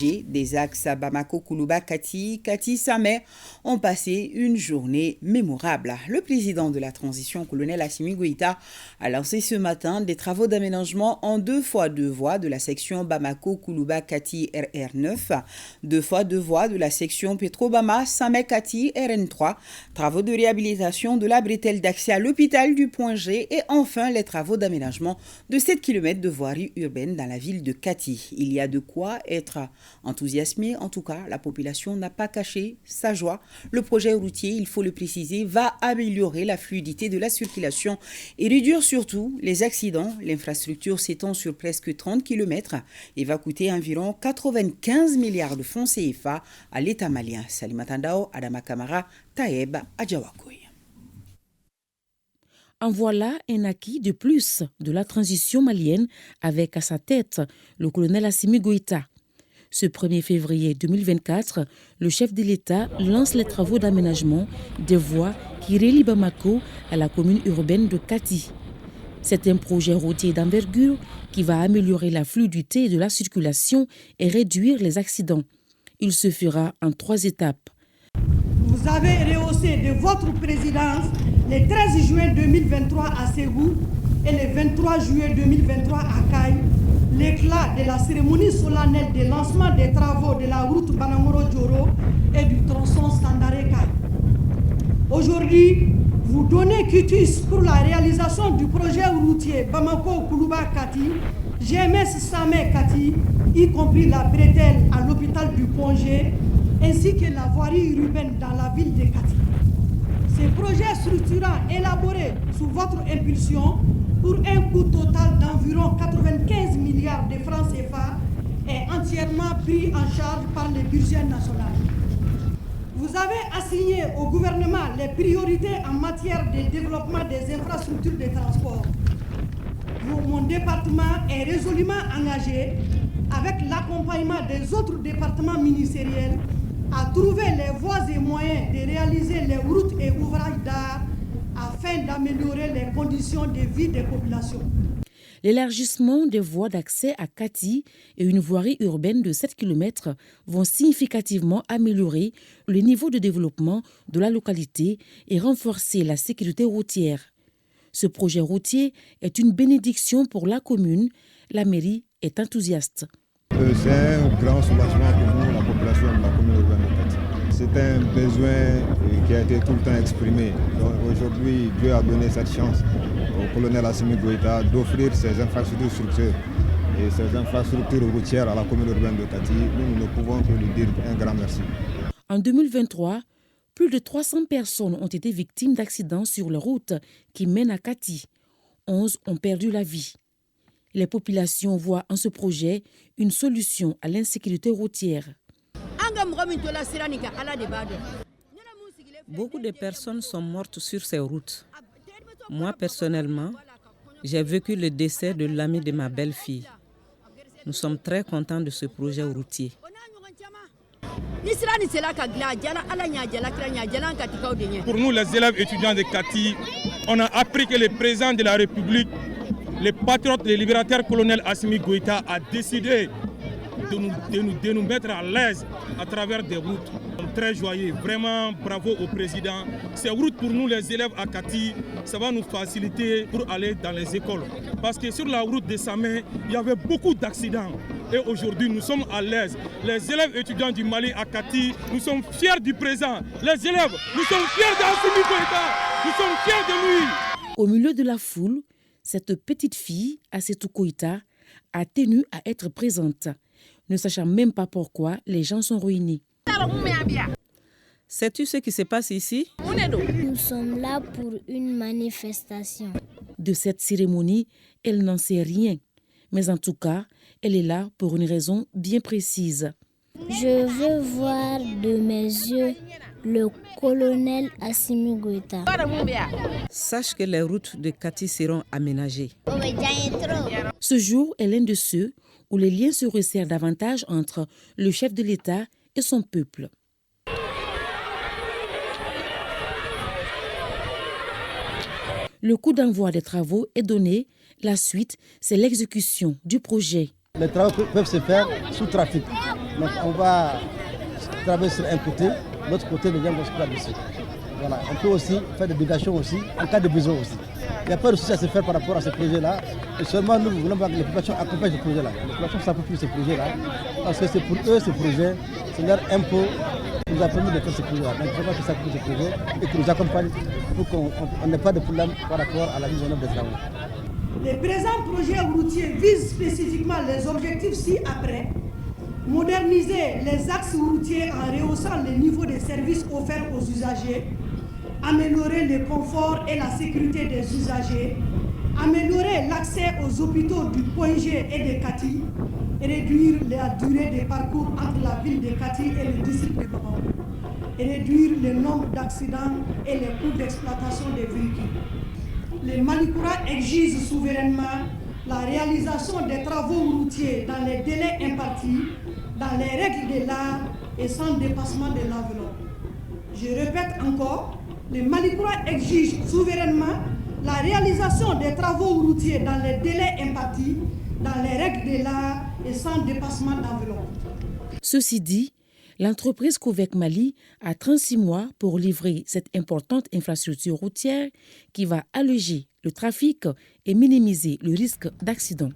Des axes à Bamako, Koulouba, Kati, Samé ont passé une journée mémorable. Le président de la transition, colonel Assimi Goïta, a lancé ce matin des travaux d'aménagement en 2x2 voies de la section Bamako, Koulouba, Kati, RR9, 2x2 voies de la section Petro-Bama, Samé, Kati, RN3, travaux de réhabilitation de la bretelle d'accès à l'hôpital du Point G et enfin les travaux d'aménagement de 7 km de voirie urbaine dans la ville de Kati. Il y a de quoi être enthousiasmé, en tout cas, la population n'a pas caché sa joie. Le projet routier, il faut le préciser, va améliorer la fluidité de la circulation et réduire surtout les accidents. L'infrastructure s'étend sur presque 30 km et va coûter environ 95 milliards de francs CFA à l'État malien. Salimatandao, Adama Kamara, Taeb, Adjawakoy. En voilà un acquis de plus de la transition malienne avec à sa tête le colonel Assimi Goïta. Ce 1er février 2024, le chef de l'État lance les travaux d'aménagement des voies qui relient Bamako à la commune urbaine de Kati. C'est un projet routier d'envergure qui va améliorer la fluidité de la circulation et réduire les accidents. Il se fera en 3 étapes. Vous avez rehaussé de votre présidence le 13 juin 2023 à Ségou et le 23 juillet 2023 à Kaï l'éclat de la cérémonie solennelle de lancement des travaux de la route Banamoro-Djoro et du tronçon Sandaré-Kaï. Aujourd'hui, vous donnez quitus pour la réalisation du projet routier Bamako-Koulouba-Kati, GMS Samé-Kati, y compris la bretelle à l'hôpital du Point G, ainsi que la voirie urbaine dans la ville de Kati. Ces projets structurants élaborés sous votre impulsion pour un coût total d'environ 95 milliards de francs CFA est entièrement pris en charge par le budget national. Vous avez assigné au gouvernement les priorités en matière de développement des infrastructures de transport. Mon département est résolument engagé, avec l'accompagnement des autres départements ministériels, à trouver les voies et moyens de réaliser les routes et ouvrages d'art afin d'améliorer les conditions de vie des populations. L'élargissement des voies d'accès à Kati et une voirie urbaine de 7 km vont significativement améliorer le niveau de développement de la localité et renforcer la sécurité routière. Ce projet routier est une bénédiction pour la commune. La mairie est enthousiaste. C'est un grand soulagement pour nous, la population de la commune urbaine de Kati. C'est un besoin qui a été tout le temps exprimé. Aujourd'hui, Dieu a donné cette chance au colonel Assimi Goïta d'offrir ces infrastructures structurelles et ces infrastructures routières à la commune urbaine de Kati. Nous ne pouvons que lui dire un grand merci. En 2023, plus de 300 personnes ont été victimes d'accidents sur les routes qui mènent à Kati. 11 ont perdu la vie. Les populations voient en ce projet une solution à l'insécurité routière. Beaucoup de personnes sont mortes sur ces routes. Moi, personnellement, j'ai vécu le décès de l'ami de ma belle-fille. Nous sommes très contents de ce projet routier. Pour nous, les élèves étudiants de Kati, on a appris que le président de la République, le patriote, le libérateur colonel Assimi Goïta a décidé de nous mettre à l'aise à travers des routes. Nous sommes très joyeux, vraiment bravo au président. Ces routes pour nous les élèves à Kati, ça va nous faciliter pour aller dans les écoles. Parce que sur la route de Samé, il y avait beaucoup d'accidents. Et aujourd'hui, nous sommes à l'aise. Les élèves étudiants du Mali à Kati, nous sommes fiers du présent. Les élèves, nous sommes fiers d'Assimi Goïta. Nous sommes fiers de lui. Au milieu de la foule, cette petite fille, Assetou Koïta, a tenu à être présente, ne sachant même pas pourquoi les gens sont réunis. Sais-tu ce qui se passe ici? Nous sommes là pour une manifestation. De cette cérémonie, elle n'en sait rien. Mais en tout cas, elle est là pour une raison bien précise. Je veux voir de mes yeux le colonel Assimi Goïta. Sache que les routes de Kati seront aménagées. Ce jour est l'un de ceux où les liens se resserrent davantage entre le chef de l'État et son peuple. Le coup d'envoi des travaux est donné. La suite, c'est l'exécution du projet. Les travaux peuvent se faire sous trafic. Donc on va travailler sur un côté, l'autre côté les gens vont se faire dessus. Voilà. On peut aussi faire des dégagements aussi, en cas de besoin aussi. Il n'y a pas de souci à se faire par rapport à ce projet-là. Et seulement nous voulons voir que les populations accompagnent ce projet-là. Les populations s'approprient ce projet-là. Parce que c'est pour eux ce projet, c'est leur impôt qui nous a permis de faire ce projet-là. Donc il faut que ça s'appuie ce projet et qu'ils nous accompagnent pour qu'on n'ait pas de problème par rapport à la mise en œuvre des travaux. Les présents projets routiers visent spécifiquement les objectifs ci-après. Moderniser les axes routiers en rehaussant le niveau des services offerts aux usagers, améliorer le confort et la sécurité des usagers, améliorer l'accès aux hôpitaux du Point G et de Kati, et réduire la durée des parcours entre la ville de Kati et le district de Bamako, et réduire le nombre d'accidents et les coûts d'exploitation des véhicules. Les Malikoura exigent souverainement la réalisation des travaux routiers dans les délais impartis, dans les règles de l'art et sans dépassement de l'enveloppe. Je répète encore, les Malikoura exigent souverainement la réalisation des travaux routiers dans les délais impartis, dans les règles de l'art et sans dépassement d'enveloppe. Ceci dit, l'entreprise Covec Mali a 36 mois pour livrer cette importante infrastructure routière qui va alléger le trafic et minimiser le risque d'accident.